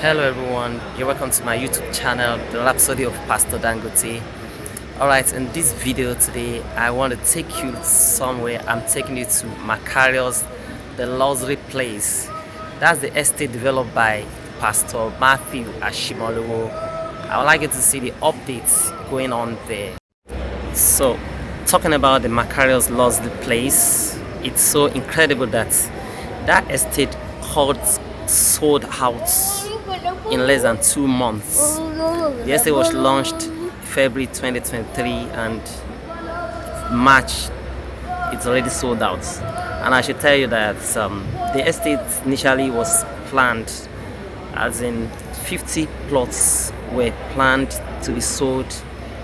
Hello everyone, you're welcome to my YouTube channel, The Rhapsody of Pastor Dangote. Alright, in this video today, I want to take you somewhere. I'm taking you to Makarios, the luxury place. That's the estate developed by Pastor Mathew Ashimolowo. I would like you to see the updates going on there. So, talking about the Makarios luxury place, it's so incredible that that estate sold out in less than 2 months. The estate was launched February 2023 and March it's already sold out. And I should tell you that the estate initially was planned, as in 50 plots were planned to be sold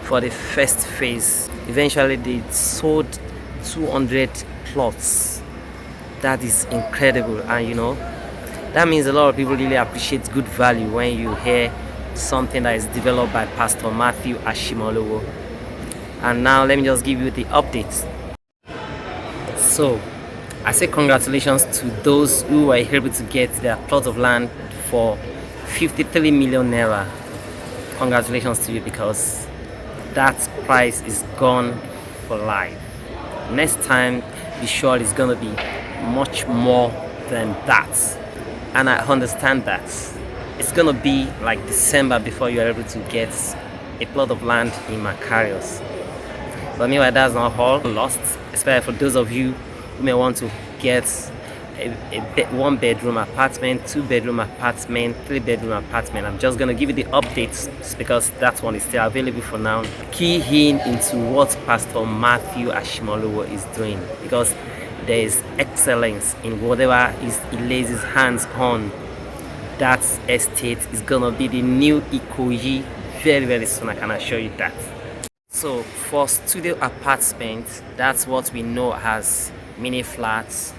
for the first phase. Eventually they sold 200 plots. That is incredible, and you know, that means a lot of people really appreciate good value when you hear something that is developed by Pastor Mathew Ashimolowo. And now let me just give you the updates. So I say congratulations to those who were able to get their plot of land for 53 million naira. Congratulations to you, because that price is gone for life. Next time, be sure it's gonna be much more than that. And I understand that it's gonna be like December before you're able to get a plot of land in Makarios. But meanwhile, that's not all lost, especially for those of you who may want to get a 1-bedroom apartment, 2-bedroom apartment, 3-bedroom apartment. I'm just gonna give you the updates because that one is still available for now. Key in into what Pastor Mathew Ashimolowo is doing, because there is excellence in whatever he lays his hands on. That estate is gonna be the new Ikoyi very, very soon. I can assure you that. So for studio apartments, that's what we know as mini flats,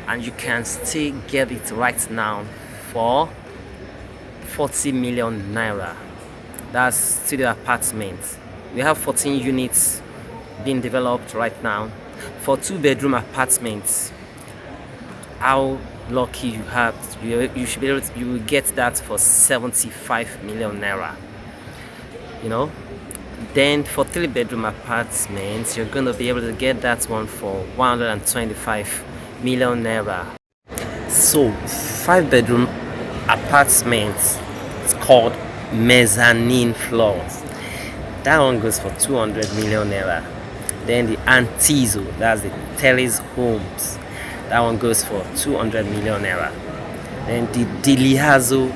and you can still get it right now for 40 million naira. That's studio apartments. We have 14 units being developed right now. For 2-bedroom apartments, how lucky you have, you should be able to, you will get that for 75 million naira, you know. Then for 3-bedroom apartments, you're going to be able to get that one for 125 million naira. So 5-bedroom apartments, it's called mezzanine floors, that one goes for 200 million naira. Then the Antizo, that's the terrace homes, that one goes for 200 million naira. Then the Dilihazo,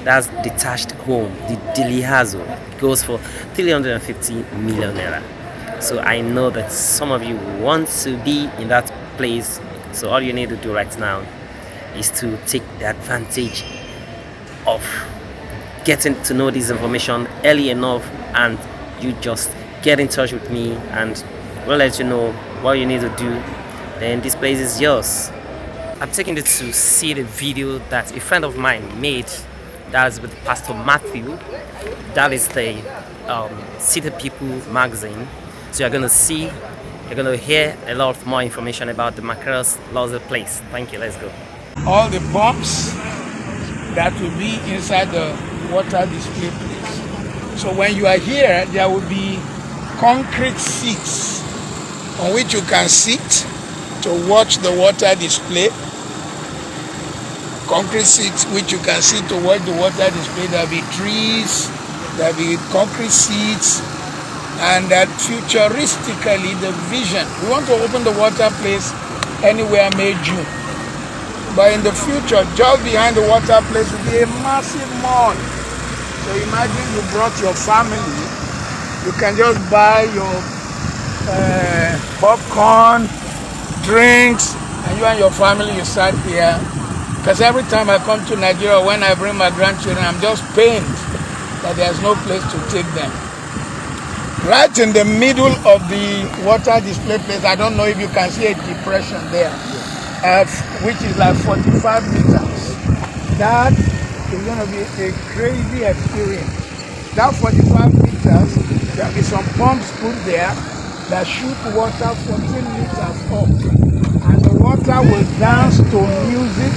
that's detached home, the Dilihazo goes for 350 million naira. So I know that some of you want to be in that place, so all you need to do right now is to take the advantage of getting to know this information early enough, and you just get in touch with me and we'll let you know what you need to do. Then this place is yours. I'm taking you to see the video that a friend of mine made. That's with Pastor Mathew. That is the City People magazine. So you're gonna see, you're gonna hear a lot more information about the Makarios luxury place. Thank you. Let's go. All the pumps that will be inside the water display place. So when you are here, there will be concrete seats on which you can sit to watch the water display. Concrete seats which you can sit to watch the water display. There will be trees, there will be concrete seats, and that futuristically the vision. We want to open the water place anywhere May, June. But in the future, just behind the water place will be a massive mall. So imagine you brought your family, you can just buy your popcorn, drinks, and you and your family, you start here. Because every time I come to Nigeria, when I bring my grandchildren, I'm just pained that there's no place to take them. Right in the middle of the water display place, I don't know if you can see a depression there, which is like 45 meters. That is going to be a crazy experience. That 45 meters, there will be some pumps put there that shoot water 14 meters up, and the water will dance to music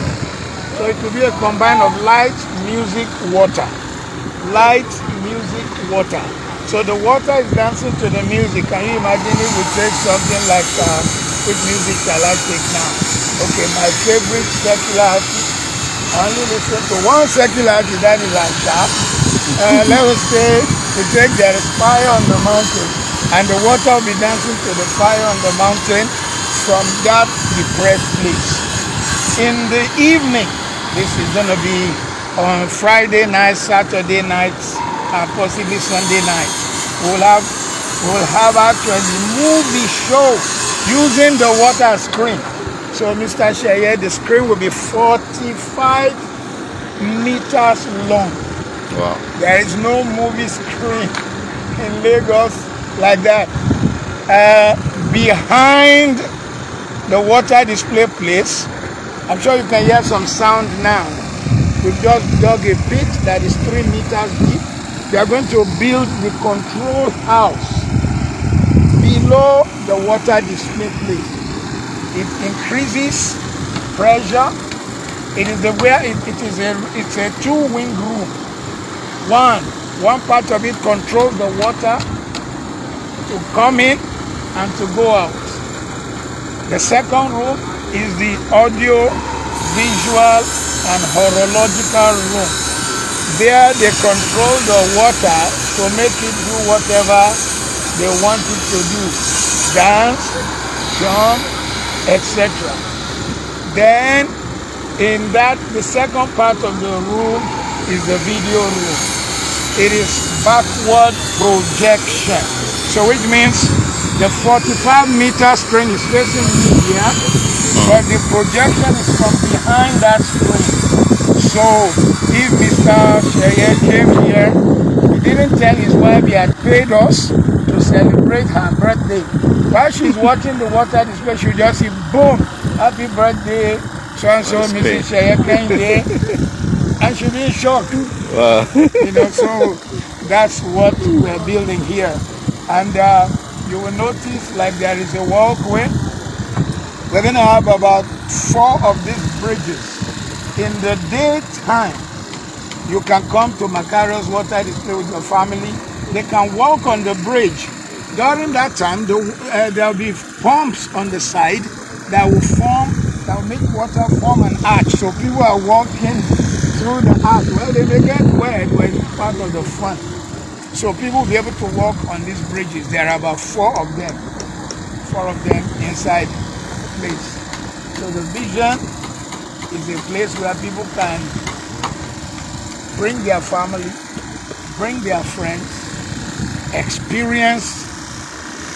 So it will be a combine of light, music, water. Light, music, water. So the water is dancing to the music. Can you imagine if we take something like, which music shall I take now? Okay, my favorite secular artist. I only listen to one secular artist, that is Asha. Let us say, to take there is fire on the mountain, and the water will be dancing to the fire on the mountain from that depressed place. In the evening, this is going to be on Friday night, Saturday nights, and possibly Sunday night. We'll have actually movie show using the water screen. So Mr. Sheye, the screen will be 45 meters long. Wow. There is no movie screen in Lagos like that. Behind the water display place, I'm sure you can hear some sound now. We've just dug a pit that is 3 meters deep. They are going to build the control house below the water display place. It increases pressure. It's a two-wing room. One part of it controls the water to come in and to go out. The second room is the audio, visual, and horological room. There they control the water to make it do whatever they want it to do. Dance, jump, etc. Then in the second part of the room is the video room. It is backward projection. So which means the 45-meter screen is facing me here, but the projection is from behind that screen. So if Mr. Sheye came here, he didn't tell his wife he had paid us to celebrate her birthday. While she's watching the water display, she'll just see, boom, happy birthday, so-and-so, Mrs. Sheye Kende, and she'll be in shock. Wow. So that's what we're building here. And you will notice like there is a walkway. We're going to have about 4 of these bridges. In the daytime, you can come to Makarios water display with your family. They can walk on the bridge. During that time, there will be pumps on the side that will make water form an arch. So people are walking through the arch. Well, they may get wet, but it's part of the fun. So people will be able to walk on these bridges. There are about 4 of them inside the place. So the vision is a place where people can bring their family, bring their friends, experience.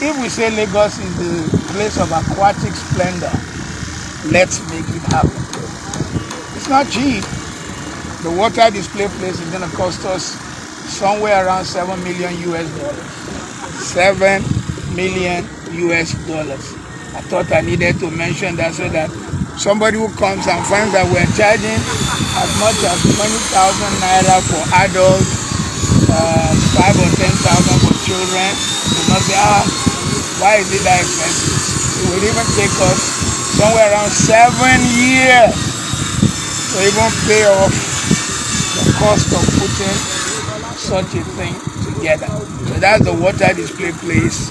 If we say Lagos is the place of aquatic splendor, let's make it happen. It's not cheap. The water display place is going to cost us somewhere around $7 million US. $7 million US. I thought I needed to mention that so that somebody who comes and finds that we're charging as much as 20,000 naira for adults, 5 or 10,000 for children, will not say, why is it that expensive? It will even take us somewhere around 7 years to even pay off the cost of putting such a thing together. So that's the water display place.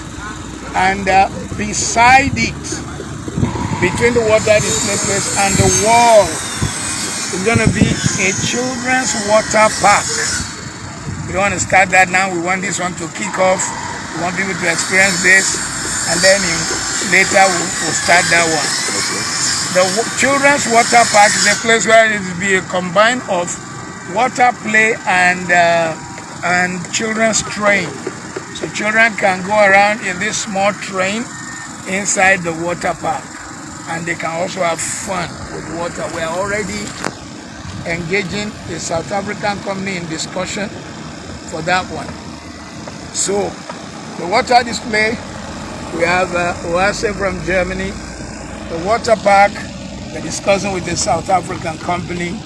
And beside it, between the water display place and the wall, is going to be a children's water park. We don't want to start that now. We want this one to kick off. We want people to experience this, and then later we'll start that one. The children's water park is a place where it will be a combine of water play and children's train. So children can go around in this small train inside the water park, and they can also have fun with water. We are already engaging a South African company in discussion for that one. So the water display, we have Oase from Germany. The water park, we're discussing with a South African company.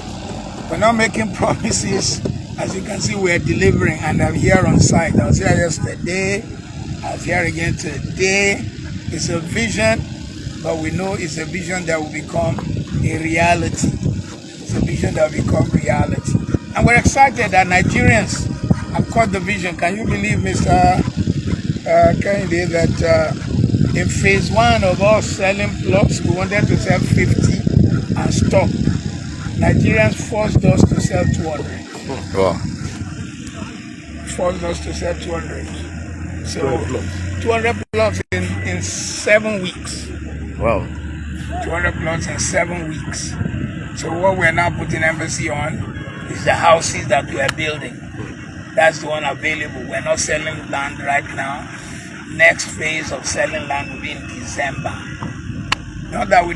We're not making promises. As you can see, we're delivering, and I'm here on site. I was here yesterday. I was here again today. It's a vision, but we know it's a vision that will become a reality. It's a vision that will become reality. And we're excited that Nigerians have caught the vision. Can you believe, Mr. Kennedy, that in phase 1 of us selling plots, we wanted to sell 50 and stop. Nigerians forced us to sell 200. Wow. Forced us to sell 200. So 200 plots in 7 weeks. Wow. 200 plots in 7 weeks. So what we're now putting emphasis on is the houses that we are building. That's the one available. We're not selling land right now. Next phase of selling land will be in December. Not that we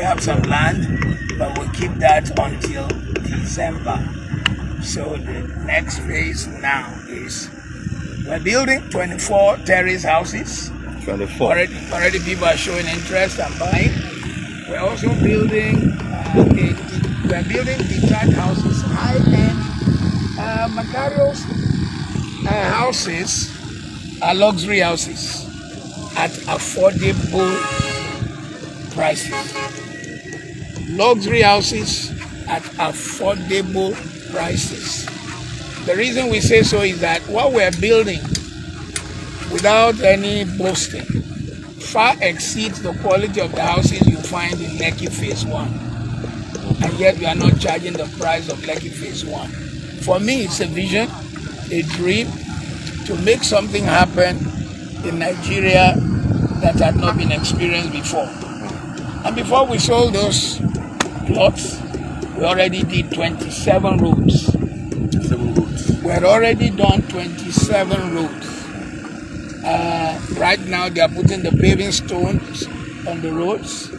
have some land, but we'll keep that until December. So the next phase now is we're building 24 terrace houses. 24. Already people are showing interest and buying. We're also building detached houses, high-end Makarios houses are luxury houses at affordable prices. Luxury houses at affordable prices. The reason we say so is that what we're building, without any boasting, far exceeds the quality of the houses you find in Lekki Phase 1. And yet we are not charging the price of Lekki Phase 1. For me, it's a vision, a dream, to make something happen in Nigeria that had not been experienced before. And before we sold those plots, we already did 27 roads. We had already done 27 roads. Right now they are putting the paving stones on the roads.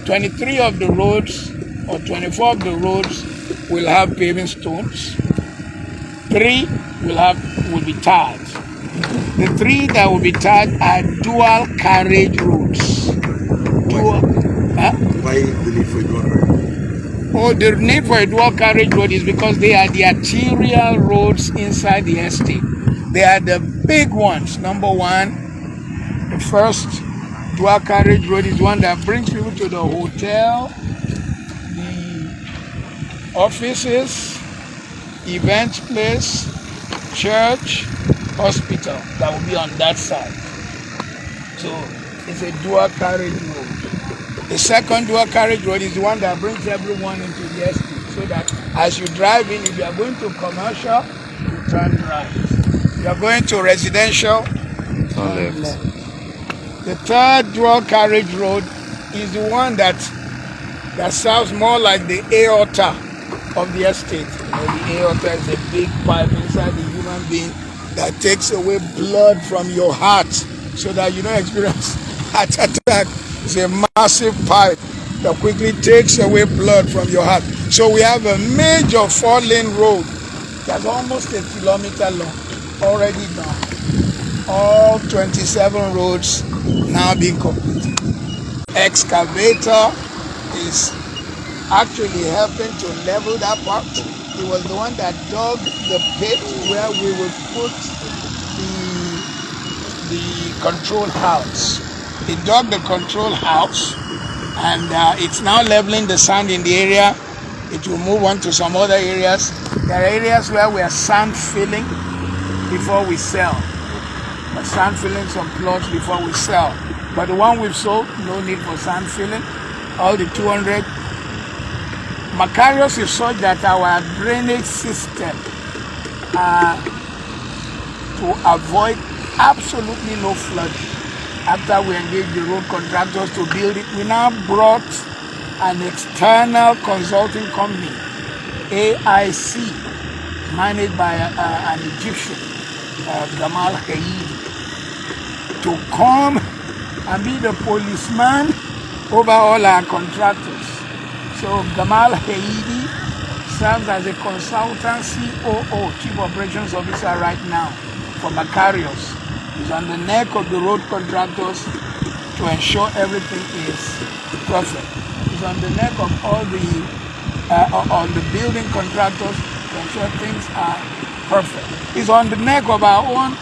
23 of the roads or 24 of the roads will have paving stones. 3 will be tarred. The 3 that will be tarred are dual carriage roads. Why the need for a dual carriage? Oh, the need for a dual carriage road is because they are the arterial roads inside the estate. They are the big ones. Number 1, the first dual carriage road is one that brings people to the hotel, the offices, event place, church, hospital. That will be on that side. So it's a dual carriage road. The second dual carriage road is the one that brings everyone into the estate, so that as you drive in, if you are going to commercial, you turn right. If you are going to residential, turn left. The third dual carriage road is the one that sounds more like the aorta of the estate. The aorta is a big pipe inside the human being that takes away blood from your heart so that you don't experience heart attack. It's a massive pipe that quickly takes away blood from your heart. So we have a major 4-lane road that's almost a kilometer long, already done. All 27 roads now being completed. Excavator is actually helping to level that part. He was the one that dug the pit where we would put the control house. He dug the control house, and it's now leveling the sand in the area. It will move on to some other areas. There are areas where we are sand filling before we sell. We're sand filling some plots before we sell. But the one we've sold, no need for sand filling. All the 200. Makarios is such that our drainage system to avoid absolutely no flooding. After we engaged the road contractors to build it, we now brought an external consulting company, AIC, managed by an Egyptian, Gamal Haidi, to come and be the policeman over all our contractors. So Gamal Haidi serves as a consultant COO, Chief Operations Officer right now for Makarios. He's on the neck of the road contractors to ensure everything is perfect. He's on the neck of all the building contractors to ensure things are perfect. He's on the neck of our own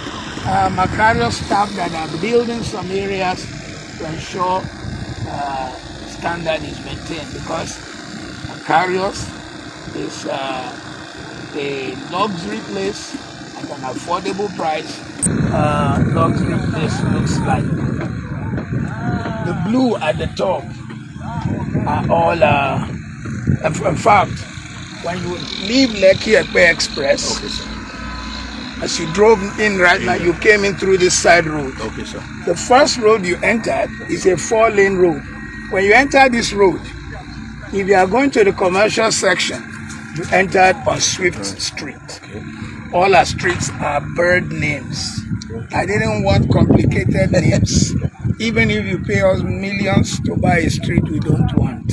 Makarios staff that are building some areas to ensure standard is maintained, because Makarios is a luxury place at an affordable price. Luxury place looks like. The blue at the top are all, in fact, when you leave Lekki Ekpe Express, Okay, sir. as you drove in right now, you came in through this side road. Okay, sir. The first road you entered is a 4-lane road. When you enter this road, if you are going to the commercial section, you entered on Swift Street. Okay. All our streets are bird names. I didn't want complicated names. Even if you pay us millions to buy a street, we don't want.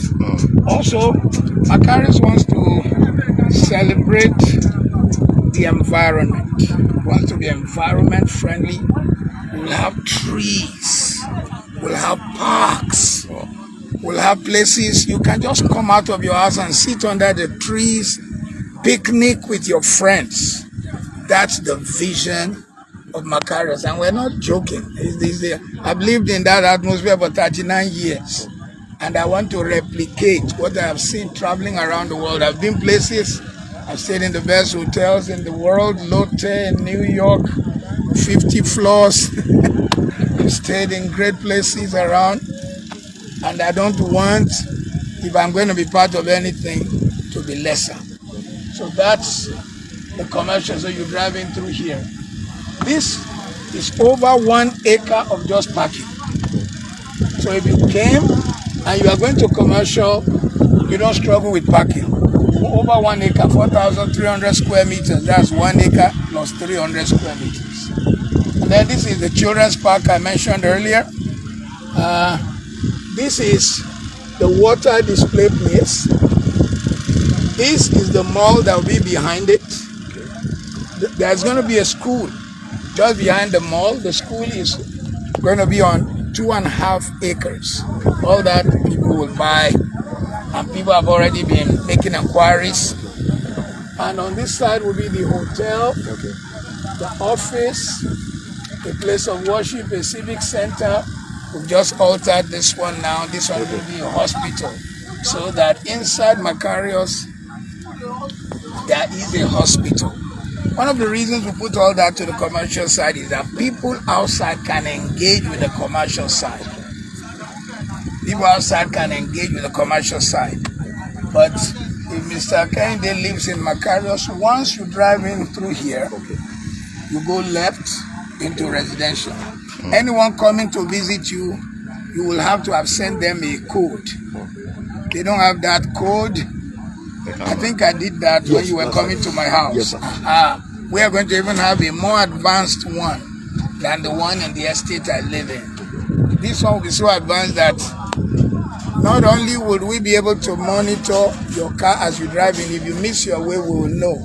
Also, Makarios wants to celebrate the environment. We want to be environment friendly. We'll have trees. We'll have parks. We'll have places you can just come out of your house and sit under the trees, picnic with your friends. That's the vision of Makarios, and we're not joking. I've lived in that atmosphere for 39 years, and I want to replicate what I have seen traveling around the world. I've been places, I've stayed in the best hotels in the world, Lotte in New York, 50 floors. I've stayed in great places around, and I don't want, if I'm going to be part of anything, to be lesser. So that's the commercial. So you're driving through here. This is over 1 acre of just parking. So if you came and you are going to commercial, you don't struggle with parking. Over 1 acre, 4,300 square meters. That's 1 acre plus 300 square meters. And then this is the children's park I mentioned earlier. This is the water display place. This is the mall that will be behind it. There's going to be a school just behind the mall. The school is going to be on 2.5 acres. All that people will buy, and people have already been making inquiries. And on this side will be the hotel, the office, a place of worship, a civic center. We've just altered this one now. This one will be a hospital. So that inside Makarios, there is a hospital. One of the reasons we put all that to the commercial side is that people outside can engage with the commercial side. People outside can engage with the commercial side. But if Mr. Kehinde lives in Makarios, once you drive in through here, you go left into residential. Anyone coming to visit you, you will have to have sent them a code. They don't have that code. I think I did that when you were coming to my house. Yes, we are going to even have a more advanced one than the one in the estate I live in. This one will be so advanced that not only would we be able to monitor your car as you drive in, if you miss your way, we will know.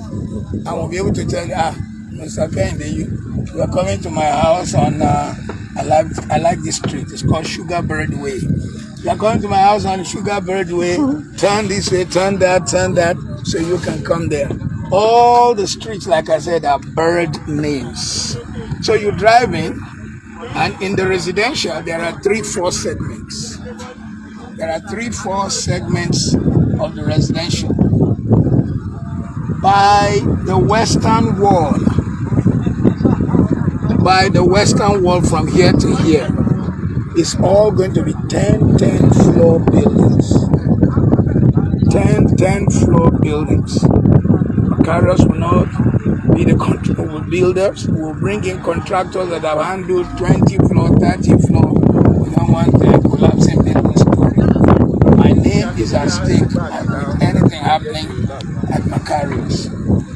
And we'll be able to tell you, Mr. Kehinde, you are coming to my house on, I like this street. It's called Sugar Bird Way. You are coming to my house on Sugar Bird Way. Turn this way, turn that, so you can come there. All the streets, like I said, are bird names. So you drive in, and in the residential, there are 3-4 segments. There are 3-4 segments of the residential. By the western wall from here to here, it's all going to be 10 floor buildings. 10 floor buildings. Makarios will not be the control builders. We will bring in contractors that have handled 20 floor, 30 floor. We don't want a collapsing building story. My name is at stake with anything happening at Makarios.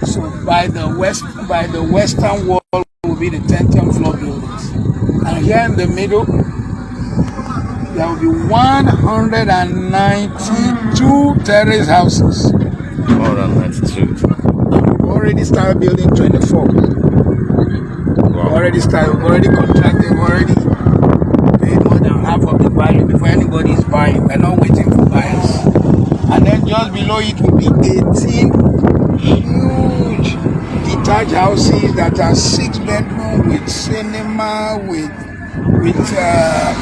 So by the western wall will be the 10 floor buildings. And here in the middle, there will be 192 terrace houses. 192. We've already started building 24. Wow. We've already contracted, we've already paid more than half of the value before anybody is buying. We're not waiting for buyers. And then just below it will be 18 huge detached houses that are 6 bedroom with cinema, with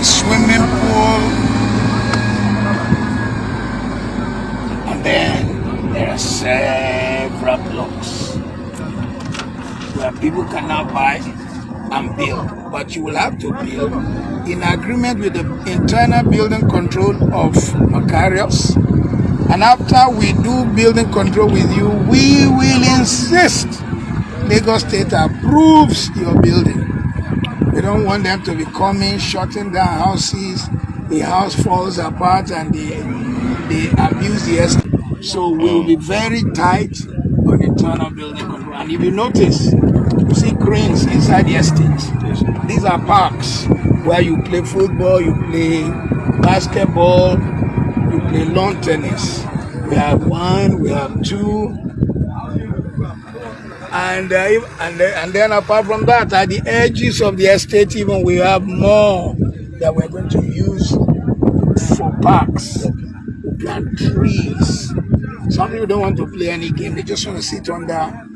swimming pool. And then there are several blocks where people can now buy and build, but you will have to build in agreement with the internal building control of Makarios. And after we do building control with you, we will insist Lagos State approves your building. We don't want them to be coming, shutting down houses, the house falls apart and they abuse the estate. So we will be very tight on internal building control. And if you notice, you see cranes inside the estate. These are parks where you play football, you play basketball, you play lawn tennis. We have one, we have two. And then apart from that, at the edges of the estate even we have more that we're going to use for parks. We plant trees. Some people don't want to play any game, they just want to sit under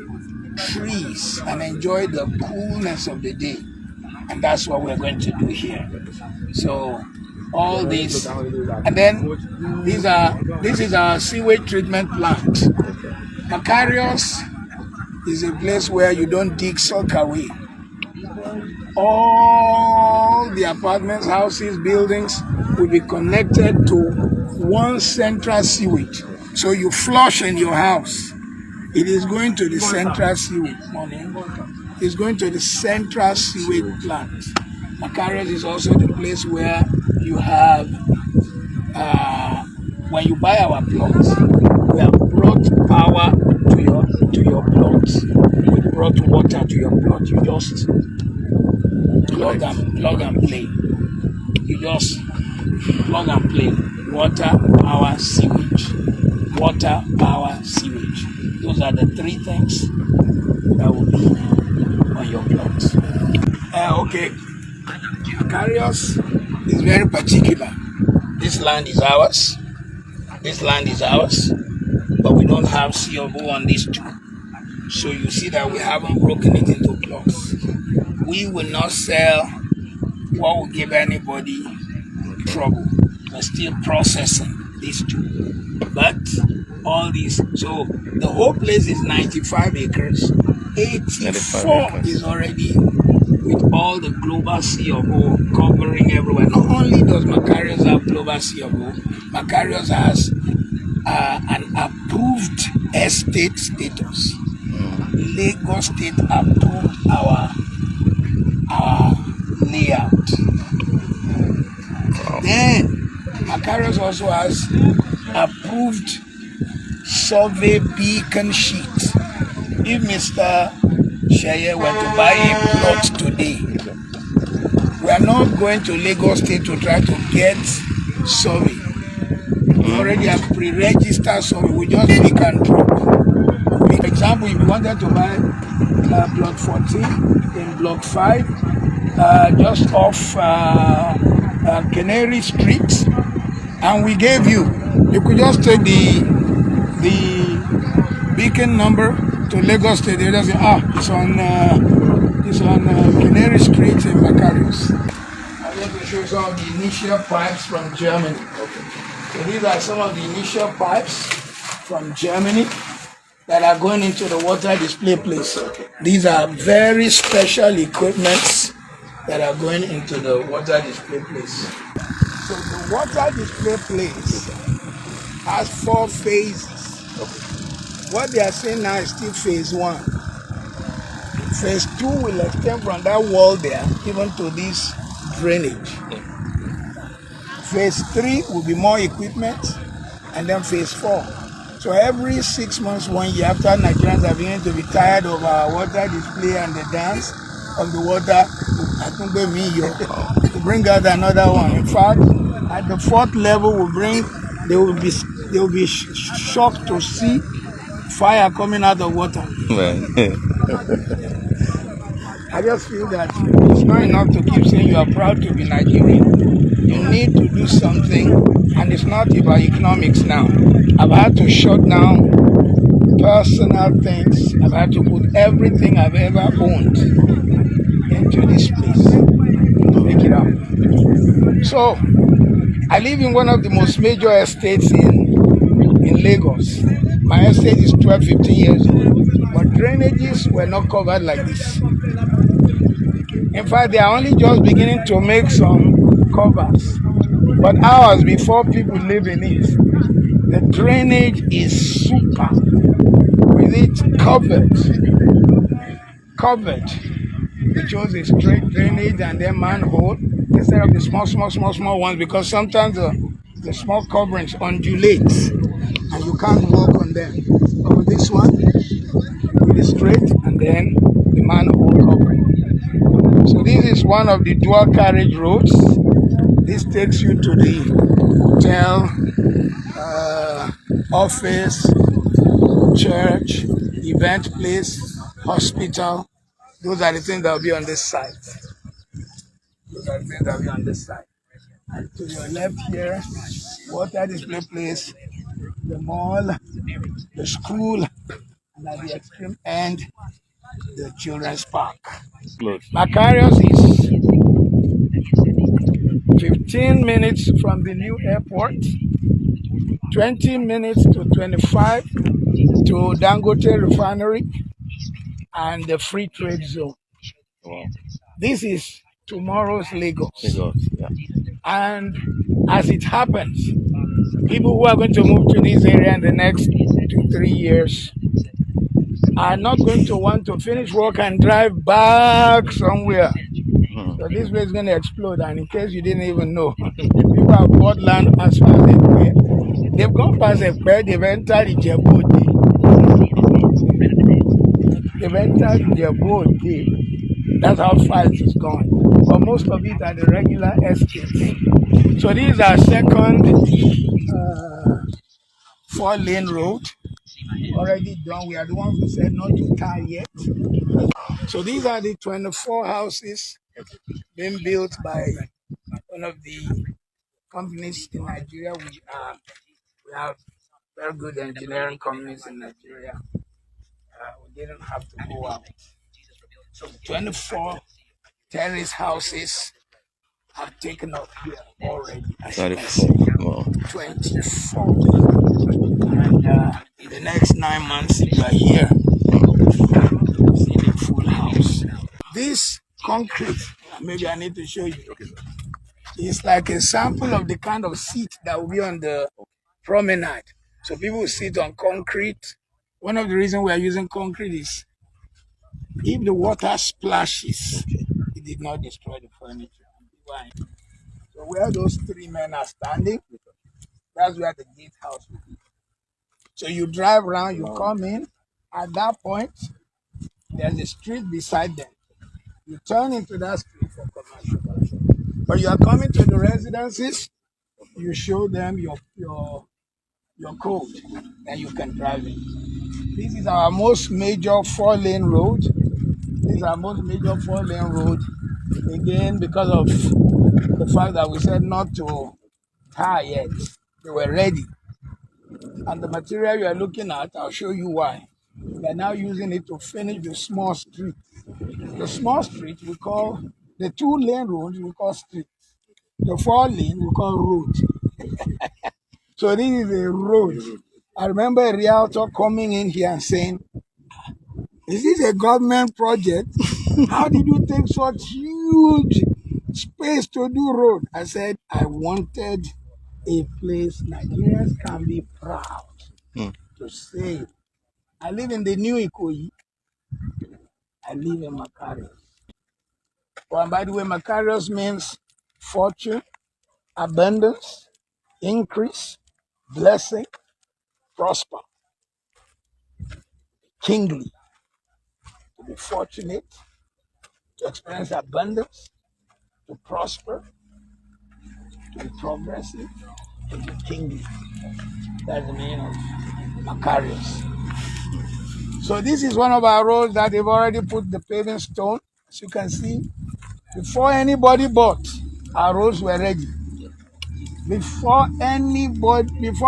trees and enjoy the coolness of the day. And that's what we're going to do here. So all this, and then this is our sewage treatment plant. Makarios is a place where you don't dig sock away. All the apartments, houses, buildings will be connected to one central sewage. So you flush in your house, it is going to the central sewage. It's going to the central sewage plant. Makarios is also the place where you have, when you buy our plots, we have brought power to your plots. We brought water to your plot. You just plug and play. You just plug and play. Water, power, sewage. Water, power, sewage. Those are the three things that will be on your plot. Okay. Makarios is very particular. This land is ours. This land is ours. But we don't have COO on these two. So you see that we haven't broken it into blocks. We will not sell what will give anybody trouble. We're still processing these two. But all these, so the whole place is 95 acres. 84 is already with all the global COO covering everywhere. Not only does Makarios have global COO, Makarios has an approved estate status. Lagos State approved our layout. Then Makarios also has approved survey beacon sheet. If Mr. Sheye were to buy a plot today, we are not going to Lagos State to try to get survey. We already have pre-registered survey. We just pick and drop. For example, if you wanted to buy plot 14 in block 5, just off Canary Street, and we gave you could just take the beacon number to Lagos State. They just say, it's on Canary Street in Makarios. I'm going to show you some of the initial pipes from Germany. So these are some of the initial pipes from Germany that are going into the water display place. These are very special equipments that are going into the water display place. So the water display place has 4 phases. What they are saying now is still phase 1. Phase 2 will extend from that wall there even to this drainage. Phase 3 will be more equipment, and then phase 4. So every 6 months, 1 year, after Nigerians are beginning to be tired of our water display and the dance of the water, to bring out another one. In fact, at the 4th level, they will be shocked to see fire coming out of water. I just feel that it's not enough to keep saying you are proud to be Nigerian. You need to do something, and it's not about economics now. I've had to shut down personal things. I've had to put everything I've ever owned into this place to make it up. So I live in one of the most major estates in Lagos. My estate is 12, 15 years old, but drainages were not covered like this. In fact, they are only just beginning to make some covers. But ours, before people live in it, the drainage is super, with it covered. We chose a straight drainage and then manhole instead of the small ones, because sometimes the small coverings undulate and you can't walk on them. But with this one, it is straight and then the manhole covering. So this is one of the dual carriage roads. This takes you to the hotel, office, church, event place, hospital. Those are the things that will be on this side. And to your left here, water display place, the mall, the school, and at the extreme end, the children's park. Makarios is 15 minutes from the new airport, 20 minutes to 25 to Dangote refinery and the free trade zone. Wow. This is tomorrow's Lagos. Yeah. And as it happens, people who are going to move to this area in the next 2-3 years are not going to want to finish work and drive back somewhere. So this place is going to explode. And in case you didn't even know, people have bought land as far as they've gone past Ekpe, they've entered Ijebu. That's how far it is gone. But most of it are the regular estates. So these are second 4-lane road already done. We are the ones who said not to tie yet. So these are the 24 houses being built by one of the companies in Nigeria. We have very good engineering companies in Nigeria. We didn't have to go out. So 24 terrace houses have taken up here already. 34. Wow. 24. And in the next 9 months, you are here. See the full house. This concrete, maybe I need to show you. It's like a sample of the kind of seat that will be on the promenade. So people sit on concrete. One of the reasons we are using concrete is if the water splashes, it did not destroy the furniture. So where those 3 men are standing, that's where the gatehouse will be. So you drive around, you come in. At that point, there's a street beside them. You turn into that street for commercial. But you are coming to the residences, you show them your code, and you can drive in. This is our most major 4-lane road. This is our most major 4-lane road. Again, because of the fact that we said not to tie yet. They were ready. And the material you are looking at, I'll show you why. We are now using it to finish the small street. The small street we call, the 2-lane roads we call street. The 4-lane we call road. So this is a road. I remember a realtor coming in here and saying, "Is this a government project? How did you take such huge space to do road?" I said, I wanted a place Nigerians can be proud to say, I live in the new Ikoyi. I live in Makarios. Oh, and by the way, Makarios means fortune, abundance, increase, blessing, prosper, kingly, to be fortunate, to experience abundance, to prosper, to be progressive, to be kingly. That's the meaning of Makarios. So this is one of our roads that they've already put the paving stone. As you can see, before anybody bought, our roads were ready. Before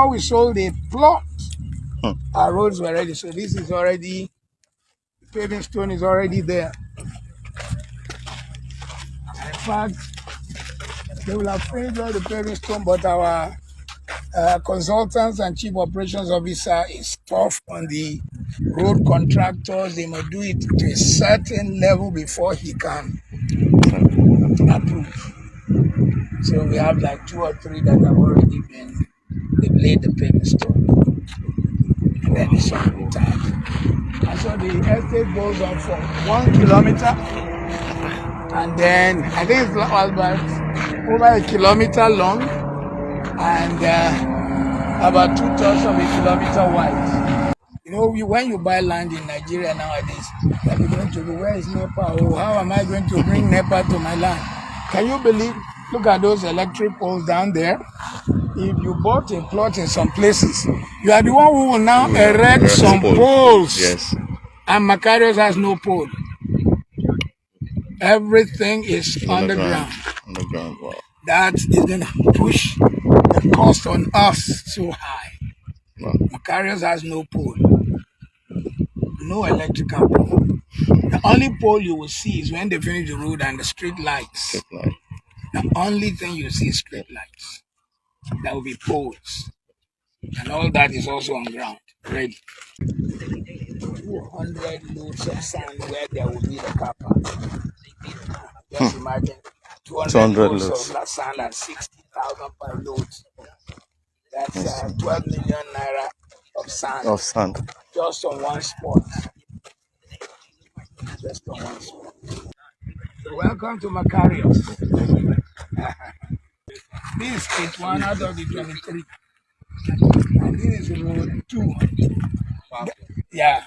we sold a plot, our roads were ready. So this is already, the paving stone is already there. In fact, they will have finished all the paving stone, but our consultants and chief operations officer is tough on the road contractors. They must do it to a certain level before he can approve. So we have like 2 or 3 that have already been, they've laid the paving stone. And then it's on time. And so the estate goes on for 1 kilometer. And then I think it's about over a kilometer long and about 2/3 of a kilometer wide. You know, when you buy land in Nigeria nowadays, you're beginning to go, where is NEPA? Oh, how am I going to bring NEPA to my land? Can you believe? Look at those electric poles down there. If you bought a plot in some places, you are the one who will now erect some poles. Yes. And Makarios has no pole. Everything is underground. Underground, wow. That is going to push the cost on us so high. Wow. Makarios has no pole. No electrical pole. The only pole you will see is when they finish the road and the street lights. Street light. The only thing you see is street lights. There will be poles. And all that is also on ground, ready. 200 loads of sand where there will be the car park. Just imagine 200 loads of sand at 60,000 per load. That's 12 million naira of sand. Of sand. Just on one spot. Just on one spot. So welcome to Makarios. This is 1 out of the 23. And this is road 2. Yeah.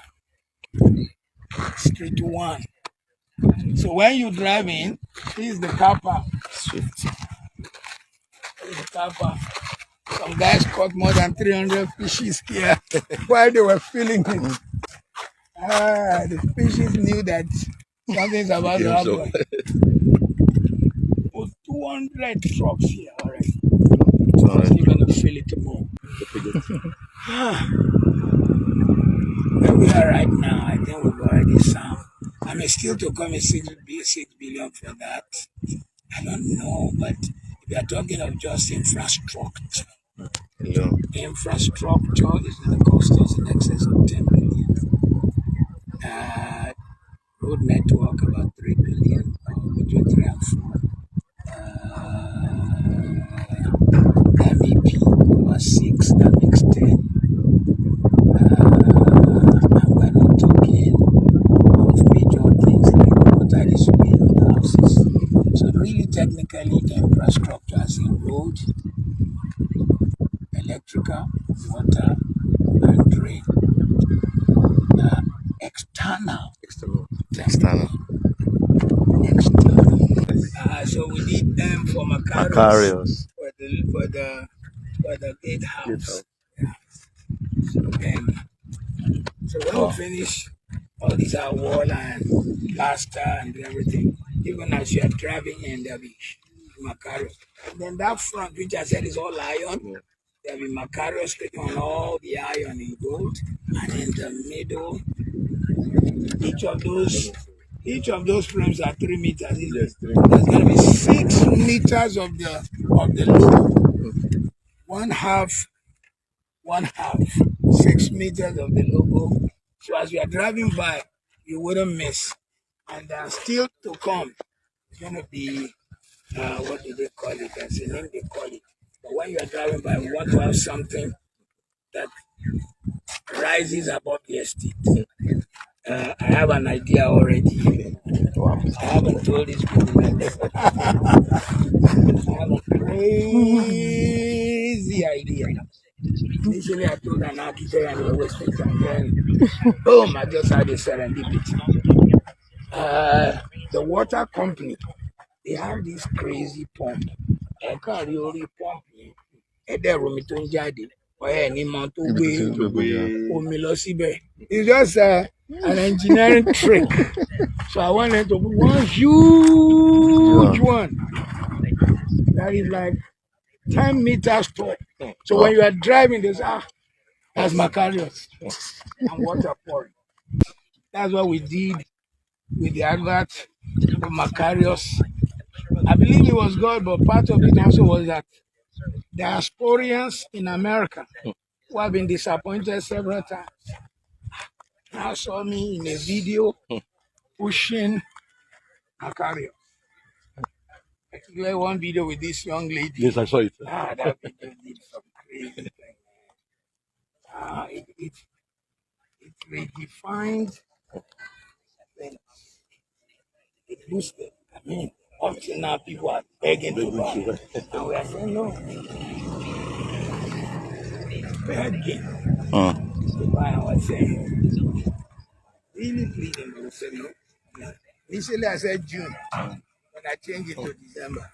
Street 1. So when you drive in, this is the car park. Swift. This is the car park. Some guys caught more than 300 fishes here while they were filling it. The fishes knew that something's about to happen. Oh, 200 trucks here already. Still going to fill it more. Where we are right now, I think we've already sound. I mean, still to come in 6 billion for that. I don't know, but we are talking of just infrastructure. Hello. Infrastructure is going to cost us in excess of 10 billion. Road network about 3 billion, between 3 and 4. MEP over 6, that makes 10. And we're not talking of major things like water distribution on the houses. So really technically the infrastructure is in road, electrical, water, and drain. External. So we need them for Makarios. For the gatehouse. Yeah. So when we finish all these are wall and plaster and everything, even as you are driving in, there'll be Makarios. And then that front, which I said is all iron, there'll be Makarios on all the iron in gold, and in the middle, each of those frames are 3 meters. Yes, there's going to be 6 meters of the logo. One half, 6 meters of the logo. So as you are driving by, you wouldn't miss. And still to come, it's going to be, what do they call it? That's the name they call it. But when you are driving by, we want to have something that rises above the estate. I have an idea already. I haven't told these people yet. I have a crazy idea. Initially, I told an architect and he always thinks, and then, boom, I just had a serendipity. The water company, they have this crazy pump. I can't really pump it. It's just an engineering trick. So I wanted to put one huge one that is like 10 meters tall. So when you are driving, there's that's Makarios and water pouring. That's what we did with the advert of Makarios. I believe it was God, but part of it also was that diasporians in America who have been disappointed several times now saw me in a video pushing Makarios. Particularly one video with this young lady. Yes, I saw it. That video did some crazy thing. It redefined things. It boosted. I mean, up till now, people are begging to buy. And we are saying no. Begging to buy. And we're saying, really pleading. We said no. Initially, I said June, but I changed it to December.